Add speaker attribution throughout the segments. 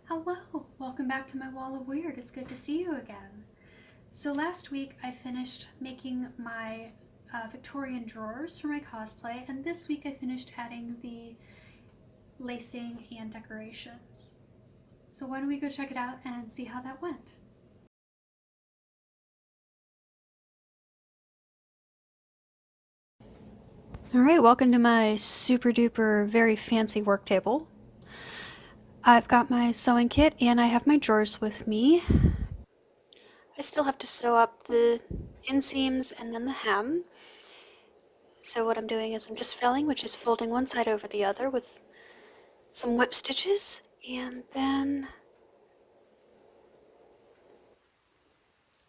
Speaker 1: Hello, welcome back to my wall of weird. It's good to see you again. So last week I finished making my Victorian drawers for my cosplay, and this week I finished adding the lacing and decorations. So why don't we go check it out and see how that went? Alright, welcome to my super duper very fancy work table. I've got my sewing kit and I have my drawers with me. I still have to sew up the inseams and then the hem. So what I'm doing is I'm just felling, which is folding one side over the other with some whip stitches, and then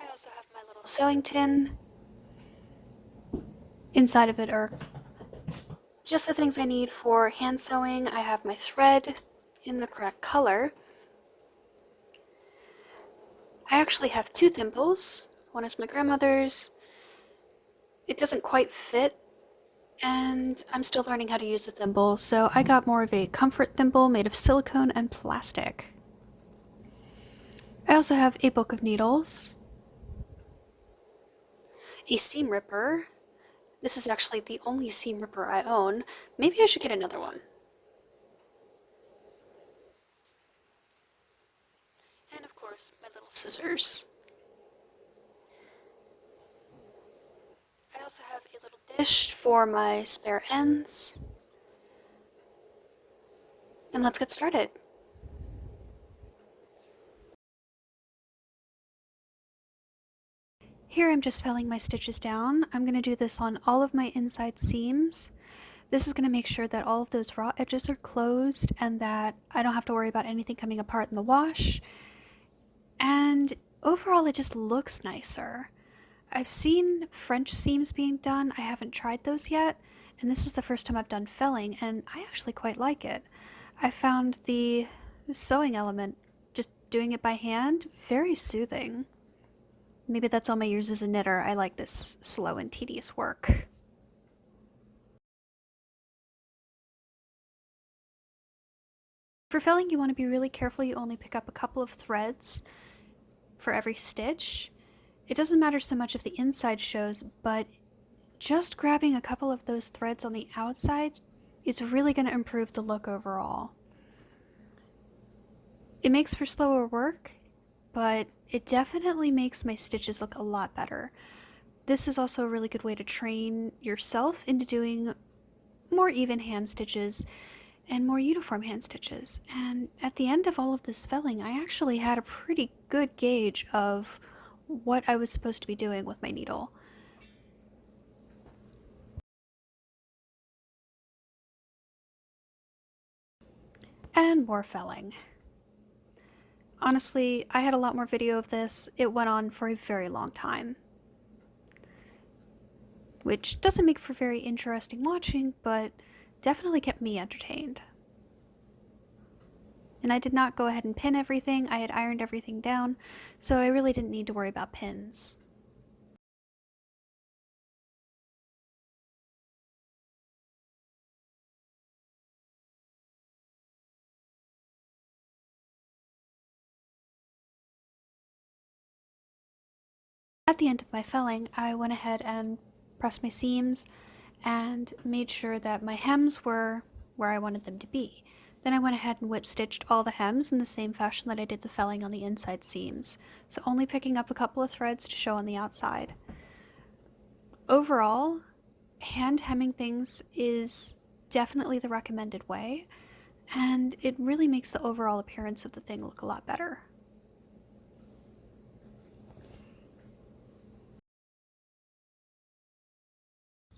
Speaker 1: I also have my little sewing tin. Inside of it are just the things I need for hand sewing. I have my thread in the correct color. I actually have two thimbles. One is my grandmother's. It doesn't quite fit, and I'm still learning how to use the thimble, so I got more of a comfort thimble made of silicone and plastic. I also have a book of needles, a seam ripper. This is actually the only seam ripper I own. Maybe I should get another one. And of course, my little scissors. I also have a little dish for my spare ends. And let's get started. Here I'm just felling my stitches down. I'm going to do this on all of my inside seams. This is going to make sure that all of those raw edges are closed and that I don't have to worry about anything coming apart in the wash. And overall it just looks nicer. I've seen French seams being done. I haven't tried those yet, and this is the first time I've done felling, and I actually quite like it. I found the sewing element, just doing it by hand, very soothing. Maybe that's all my years as a knitter. I like this slow and tedious work. For felling, you want to be really careful. You only pick up a couple of threads for every stitch. It doesn't matter so much if the inside shows, but just grabbing a couple of those threads on the outside is really going to improve the look overall. It makes for slower work, but it definitely makes my stitches look a lot better. This is also a really good way to train yourself into doing more even hand stitches and more uniform hand stitches. And at the end of all of this felling, I actually had a pretty good gauge of what I was supposed to be doing with my needle. And more felling. Honestly, I had a lot more video of this. It went on for a very long time, which doesn't make for very interesting watching, but definitely kept me entertained. And I did not go ahead and pin everything. I had ironed everything down, so I really didn't need to worry about pins. At the end of my felling, I went ahead and pressed my seams and made sure that my hems were where I wanted them to be. Then I went ahead and whip stitched all the hems in the same fashion that I did the felling on the inside seams, so only picking up a couple of threads to show on the outside. Overall, hand hemming things is definitely the recommended way, and it really makes the overall appearance of the thing look a lot better.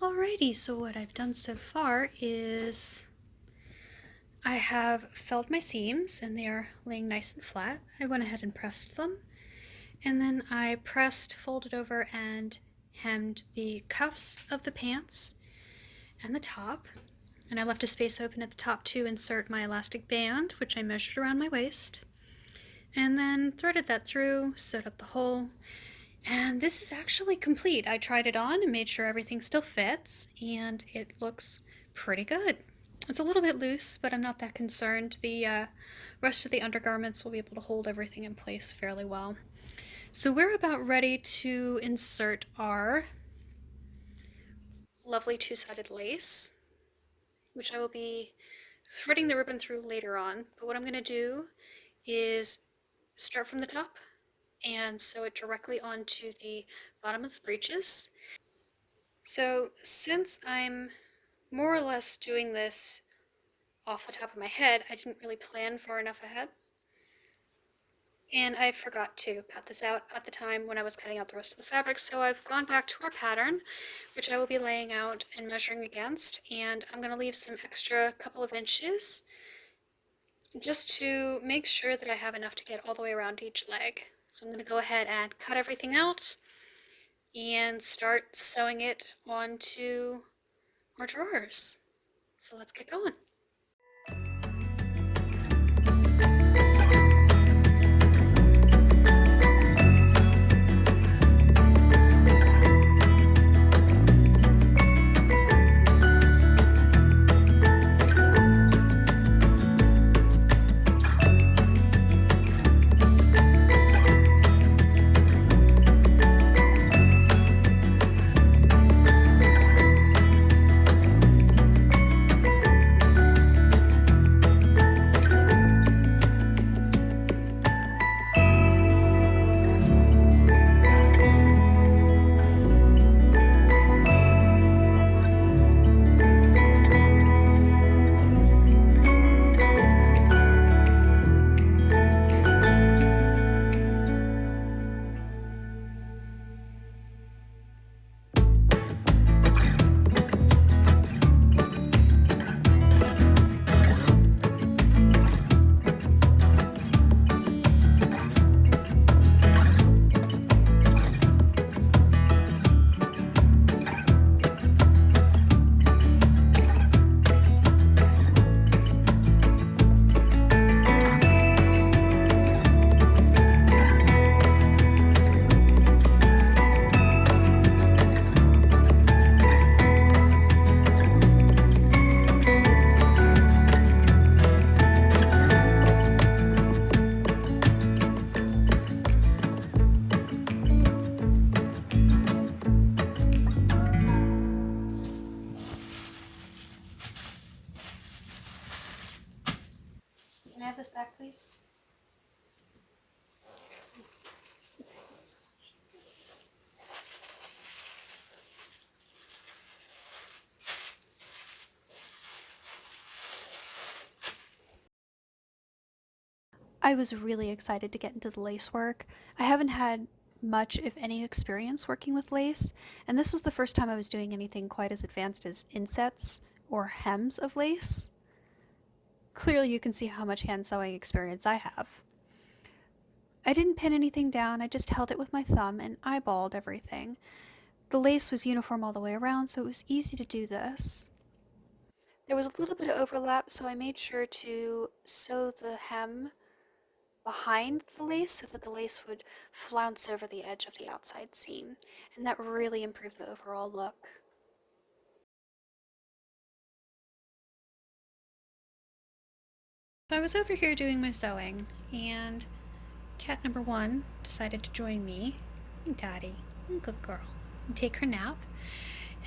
Speaker 1: Alrighty, so what I've done so far is I have felled my seams and they are laying nice and flat. I went ahead and pressed them, and then I pressed, folded over, and hemmed the cuffs of the pants and the top, and I left a space open at the top to insert my elastic band, which I measured around my waist, and then threaded that through, sewed up the hole, and this is actually complete. I tried it on and made sure everything still fits, and it looks pretty good. It's a little bit loose, but I'm not that concerned. The rest of the undergarments will be able to hold everything in place fairly well. So we're about ready to insert our lovely two-sided lace, which I will be threading the ribbon through later on. But what I'm going to do is start from the top and sew it directly onto the bottom of the breeches. So since I'm more or less doing this off the top of my head, I didn't really plan far enough ahead. And I forgot to cut this out at the time when I was cutting out the rest of the fabric, so I've gone back to our pattern, which I will be laying out and measuring against, and I'm going to leave some extra couple of inches just to make sure that I have enough to get all the way around each leg. So I'm going to go ahead and cut everything out and start sewing it onto our drawers. So let's get going. Can I have this back, please? I was really excited to get into the lace work. I haven't had much, if any, experience working with lace, and this was the first time I was doing anything quite as advanced as insets or hems of lace. Clearly, you can see how much hand sewing experience I have. I didn't pin anything down, I just held it with my thumb and eyeballed everything. The lace was uniform all the way around, so it was easy to do this. There was a little bit of overlap, so I made sure to sew the hem behind the lace so that the lace would flounce over the edge of the outside seam, and that really improved the overall look. So I was over here doing my sewing, and cat number one decided to join me. Daddy, good girl, and take her nap.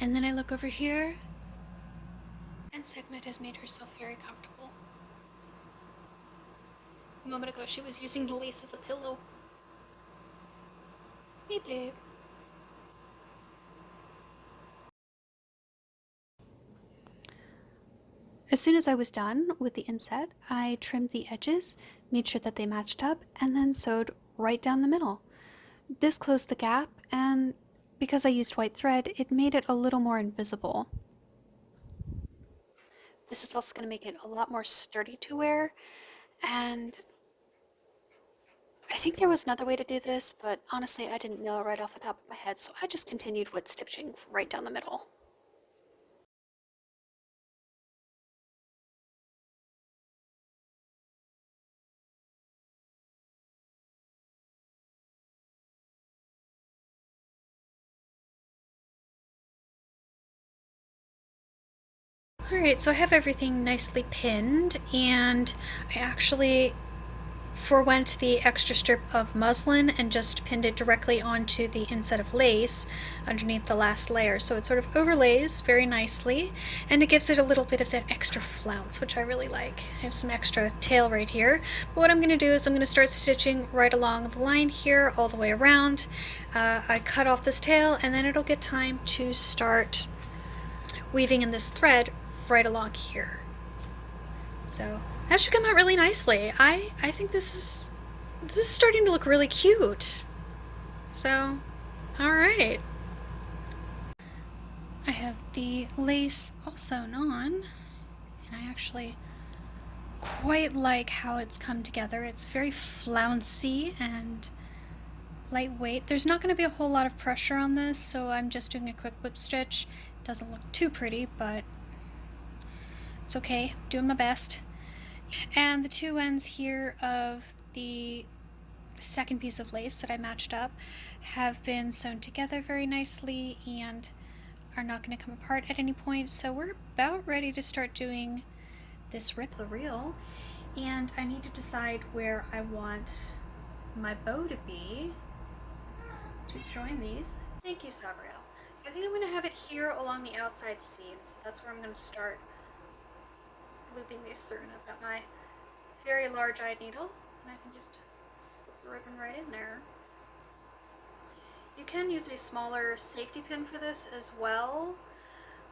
Speaker 1: And then I look over here, and Sigmund has made herself very comfortable. A moment ago, she was using the lace as a pillow. Hey, babe. As soon as I was done with the inset, I trimmed the edges, made sure that they matched up, and then sewed right down the middle. This closed the gap, and because I used white thread, it made it a little more invisible. This is also going to make it a lot more sturdy to wear, and I think there was another way to do this, but honestly I didn't know right off the top of my head, so I just continued with stitching right down the middle. Alright, so I have everything nicely pinned, and I actually forwent the extra strip of muslin and just pinned it directly onto the inset of lace underneath the last layer. So it sort of overlays very nicely, and it gives it a little bit of that extra flounce, which I really like. I have some extra tail right here. But what I'm going to do is I'm going to start stitching right along the line here all the way around. I cut off this tail, and then it'll get time to start weaving in this thread right along here. So that should come out really nicely. I think this is starting to look really cute. So, all right. I have the lace all sewn on, and I actually quite like how it's come together. It's very flouncy and lightweight. There's not going to be a whole lot of pressure on this, so I'm just doing a quick whip stitch. It doesn't look too pretty, but it's okay. I'm doing my best. And the two ends here of the second piece of lace that I matched up have been sewn together very nicely and are not going to come apart at any point. So we're about ready to start doing this rip the reel, and I need to decide where I want my bow to be to join these. Thank you, Sabriel. So I think I'm going to have it here along the outside seam, so that's where I'm going to start looping these through. And I've got my very large-eyed needle, and I can just slip the ribbon right in there. You can use a smaller safety pin for this as well.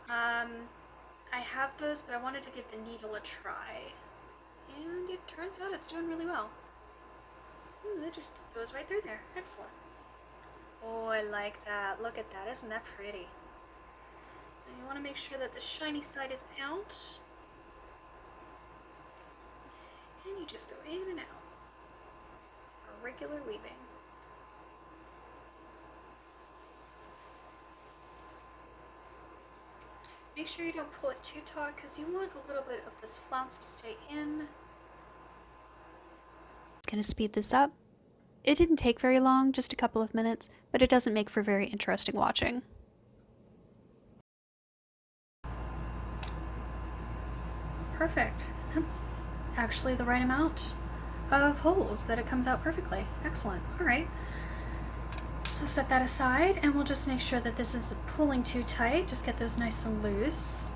Speaker 1: I have those, but I wanted to give the needle a try, and it turns out it's doing really well. Ooh, it just goes right through there. Excellent. Oh, I like that. Look at that. Isn't that pretty? And you want to make sure that the shiny side is out. And you just go in and out. A regular weaving. Make sure you don't pull it too taut, because you want a little bit of this flounce to stay in. It's going to speed this up. It didn't take very long, just a couple of minutes, but it doesn't make for very interesting watching. Perfect. That's actually the right amount of holes that it comes out perfectly. Excellent. All right. So set that aside, and we'll just make sure that this isn't pulling too tight. Just get those nice and loose.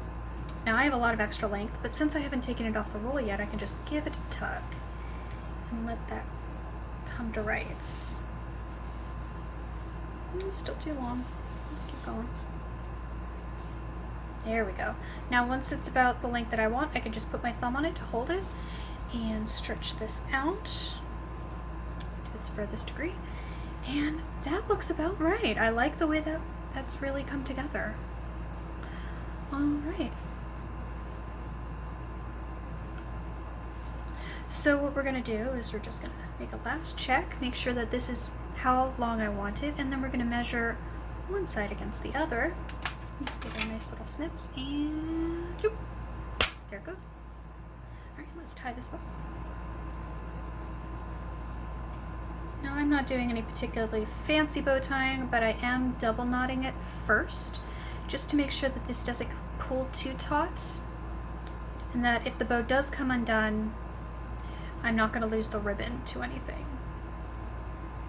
Speaker 1: Now I have a lot of extra length, but since I haven't taken it off the roll yet, I can just give it a tug and let that come to rights. It's still too long. Let's keep going. There we go. Now once it's about the length that I want, I can just put my thumb on it to hold it and stretch this out to its furthest degree. And that looks about right. I like the way that that's really come together. All right. So what we're going to do is we're just going to make a last check, make sure that this is how long I want it, and then we're going to measure one side against the other. Give a nice little snips, and doop, there it goes. All right, let's tie this up. Now I'm not doing any particularly fancy bow tying, but I am double knotting it first, just to make sure that this doesn't pull too taut, and that if the bow does come undone, I'm not going to lose the ribbon to anything.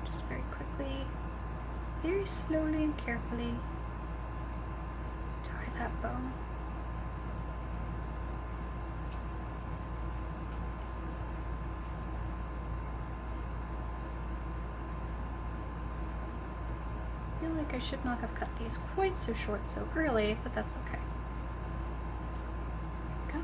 Speaker 1: Just very quickly, very slowly and carefully tie that bow. I feel like I should not have cut these quite so short so early, but that's okay. There we go.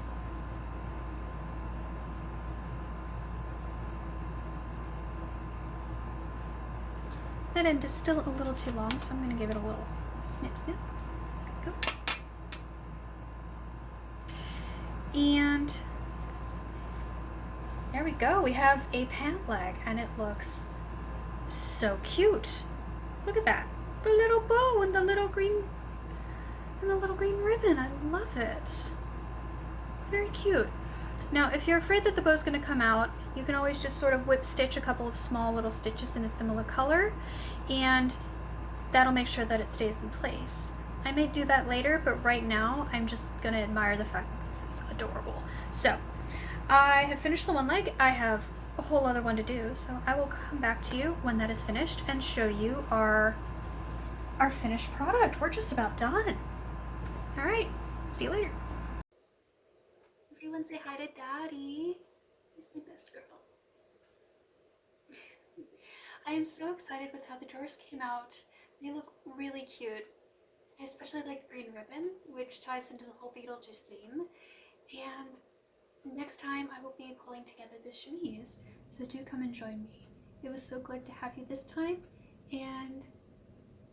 Speaker 1: That end is still a little too long, so I'm going to give it a little snip snip. There we go. And there we go. We have a pant leg, and it looks so cute. Look at that. The little bow and the little green ribbon. I love it. Very cute. Now, if you're afraid that the bow's going to come out, you can always just sort of whip stitch a couple of small little stitches in a similar color, and that'll make sure that it stays in place. I may do that later, but right now I'm just going to admire the fact that This is adorable. So, I have finished the one leg. I have a whole other one to do, so I will come back to you when that is finished and show you our finished product. We're just about done. All right, see you later. Everyone say hi to Daddy. He's my best girl. I am so excited with how the drawers came out. They look really cute. I especially like the green ribbon, which ties into the whole Beetlejuice theme. And next time I will be pulling together the chemise, so do come and join me. It was so good to have you this time, and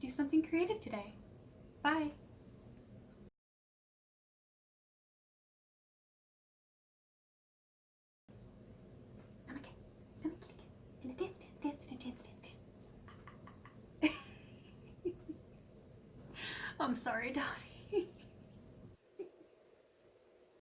Speaker 1: do something creative today. Bye! I'm okay. I'm a kitty cat. And a dance, dance, dance, and a dance, dance, dance. I'm sorry, Dottie.